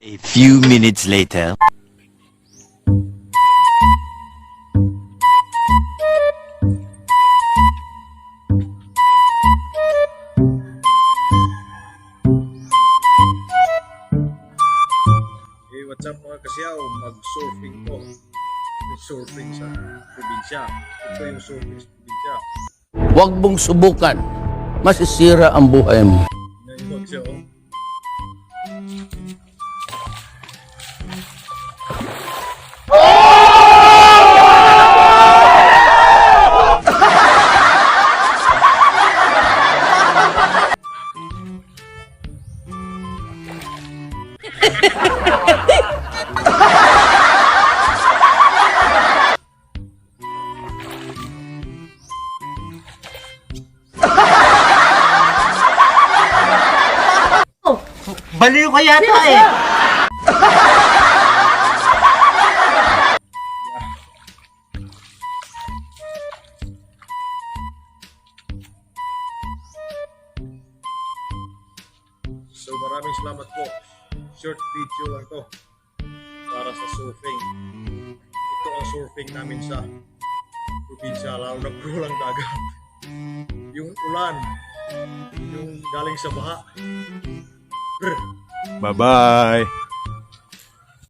A few minutes later. Hey, what's up mga kasyaw? Mag-surfing po. Surfing sa probinsya. Ito yung surfing sa probinsya. Huwag mong subukan. Masisira ang buhay mo. Ngayon yung kasyaw. Baliw ka yata eh. So maraming salamat po. Short video lang to para sa surfing. Ito ang surfing namin sa probinsya, lalo na pulang dagat. Yung ulan, yung galing sa baha. Brr. Bye-bye.